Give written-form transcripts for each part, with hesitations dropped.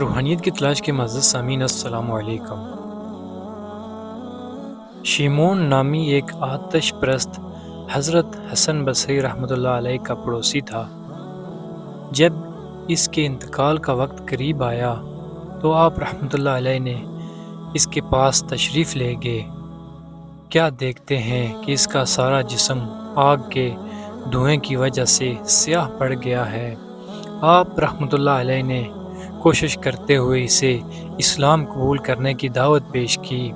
روحانیت کی تلاش کے معزز سامعین السلام علیکم۔ شیمون نامی ایک آتش پرست حضرت حسن بصری رحمۃ اللہ علیہ کا پڑوسی تھا۔ جب اس کے انتقال کا وقت قریب آیا تو آپ رحمۃ اللہ علیہ نے اس کے پاس تشریف لے گئے۔ کیا دیکھتے ہیں کہ اس کا سارا جسم آگ کے دھوئیں کی وجہ سے سیاہ پڑ گیا ہے۔ آپ رحمۃ اللہ علیہ نے کوشش کرتے ہوئے اسے اسلام قبول کرنے کی دعوت پیش کی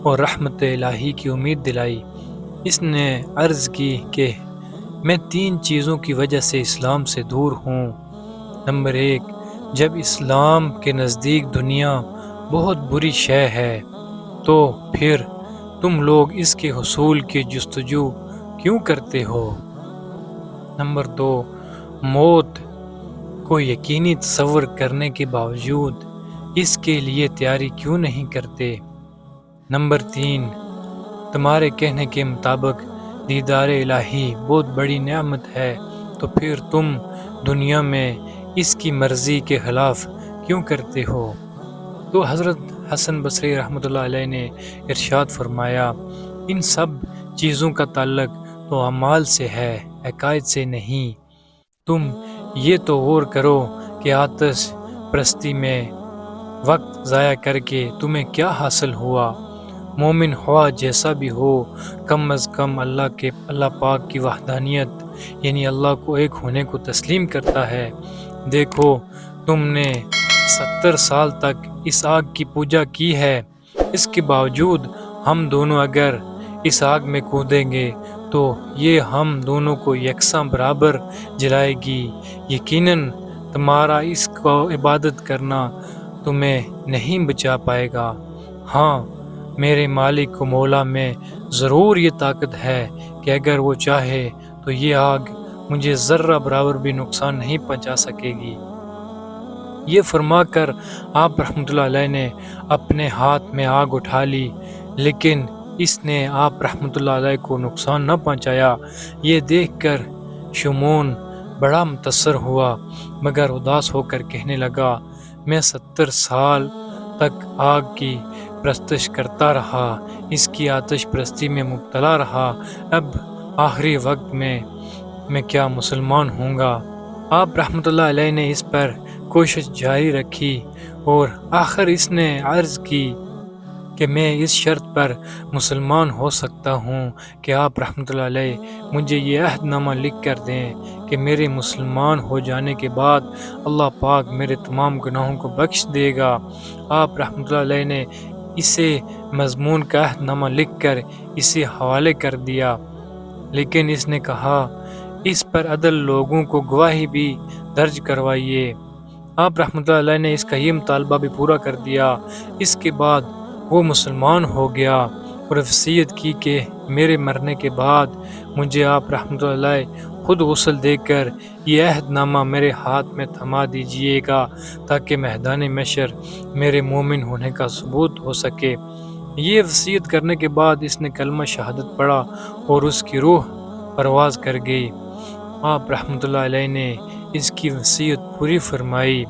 اور رحمت الہی کی امید دلائی۔ اس نے عرض کی کہ میں 3 چیزوں کی وجہ سے اسلام سے دور ہوں۔ نمبر 1، جب اسلام کے نزدیک دنیا بہت بری شے ہے تو پھر تم لوگ اس کے حصول کی جستجو کیوں کرتے ہو؟ نمبر 2، موت کو یقینی تصور کرنے کے باوجود اس کے لیے تیاری کیوں نہیں کرتے؟ نمبر 3، تمہارے کہنے کے مطابق دیدار الہی بہت بڑی نعمت ہے تو پھر تم دنیا میں اس کی مرضی کے خلاف کیوں کرتے ہو؟ تو حضرت حسن بصری رحمۃ اللہ علیہ نے ارشاد فرمایا، ان سب چیزوں کا تعلق تو اعمال سے ہے، عقائد سے نہیں۔ تم یہ تو غور کرو کہ آتش پرستی میں وقت ضائع کر کے تمہیں کیا حاصل ہوا؟ مومن ہوا جیسا بھی ہو، کم از کم اللہ پاک کی وحدانیت یعنی اللہ کو ایک ہونے کو تسلیم کرتا ہے۔ دیکھو تم نے 70 سال تک اس آگ کی پوجا کی ہے، اس کے باوجود ہم دونوں اگر اس آگ میں کودیں گے تو یہ ہم دونوں کو یکساں برابر جلائے گی۔ یقیناً تمہارا اس کو عبادت کرنا تمہیں نہیں بچا پائے گا۔ ہاں، میرے مالک و مولا میں ضرور یہ طاقت ہے کہ اگر وہ چاہے تو یہ آگ مجھے ذرہ برابر بھی نقصان نہیں پہنچا سکے گی۔ یہ فرما کر آپ رحمۃ اللہ علیہ نے اپنے ہاتھ میں آگ اٹھا لی، لیکن اس نے آپ رحمۃ اللہ علیہ کو نقصان نہ پہنچایا۔ یہ دیکھ کر شیمون بڑا متاثر ہوا مگر اداس ہو کر کہنے لگا، میں 70 سال تک آگ کی پرستش کرتا رہا، اس کی آتش پرستی میں مبتلا رہا، اب آخری وقت میں کیا مسلمان ہوں گا؟ آپ رحمۃ اللہ علیہ نے اس پر کوشش جاری رکھی اور آخر اس نے عرض کی کہ میں اس شرط پر مسلمان ہو سکتا ہوں کہ آپ رحمۃ اللہ علیہ مجھے یہ عہد نامہ لکھ کر دیں کہ میرے مسلمان ہو جانے کے بعد اللہ پاک میرے تمام گناہوں کو بخش دے گا۔ آپ رحمۃ اللہ علیہ نے اسے مضمون کا عہد نامہ لکھ کر اسے حوالے کر دیا، لیکن اس نے کہا اس پر عدل لوگوں کو گواہی بھی درج کروائیے۔ آپ رحمۃ اللہ علیہ نے اس کا یہ مطالبہ بھی پورا کر دیا۔ اس کے بعد وہ مسلمان ہو گیا اور وصیت کی کہ میرے مرنے کے بعد مجھے آپ رحمۃ اللہ علیہ خود غسل دے کر یہ عہد نامہ میرے ہاتھ میں تھما دیجیے گا تاکہ میدان محشر میرے مومن ہونے کا ثبوت ہو سکے۔ یہ وصیت کرنے کے بعد اس نے کلمہ شہادت پڑھا اور اس کی روح پرواز کر گئی۔ آپ رحمۃ اللہ علیہ نے اس کی وصیت پوری فرمائی،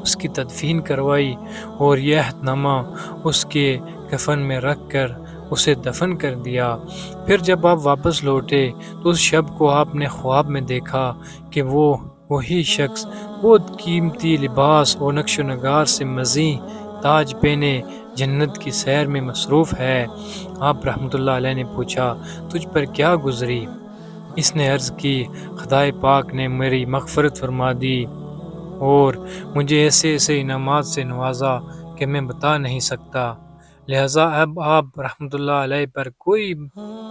اس کی تدفین کروائی اور یہ عہد نامہ اس کے کفن میں رکھ کر اسے دفن کر دیا۔ پھر جب آپ واپس لوٹے تو اس شب کو آپ نے خواب میں دیکھا کہ وہی شخص بہت قیمتی لباس اور نقش و نگار سے مزین تاج پہنے جنت کی سیر میں مصروف ہے۔ آپ رحمۃ اللہ علیہ نے پوچھا، تجھ پر کیا گزری؟ اس نے عرض کی، خدائے پاک نے میری مغفرت فرما دی اور مجھے ایسے انعامات سے نوازا کہ میں بتا نہیں سکتا، لہٰذا اب آپ رحمۃ اللہ علیہ پر کوئی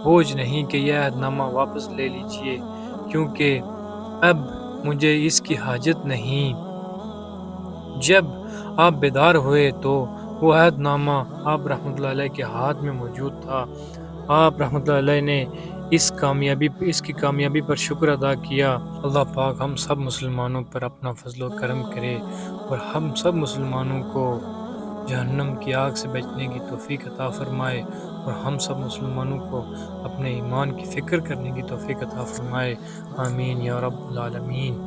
بوجھ نہیں کہ یہ عہد نامہ واپس لے لیجیے، کیونکہ اب مجھے اس کی حاجت نہیں۔ جب آپ بیدار ہوئے تو وہ عہد نامہ آپ رحمۃ اللہ علیہ کے ہاتھ میں موجود تھا۔ آپ رحمۃ اللہ علیہ نے اس کی کامیابی پر شکر ادا کیا۔ اللہ پاک ہم سب مسلمانوں پر اپنا فضل و کرم کرے اور ہم سب مسلمانوں کو جہنم کی آگ سے بچنے کی توفیق عطا فرمائے اور ہم سب مسلمانوں کو اپنے ایمان کی فکر کرنے کی توفیق عطا فرمائے۔ آمین یا رب العالمین۔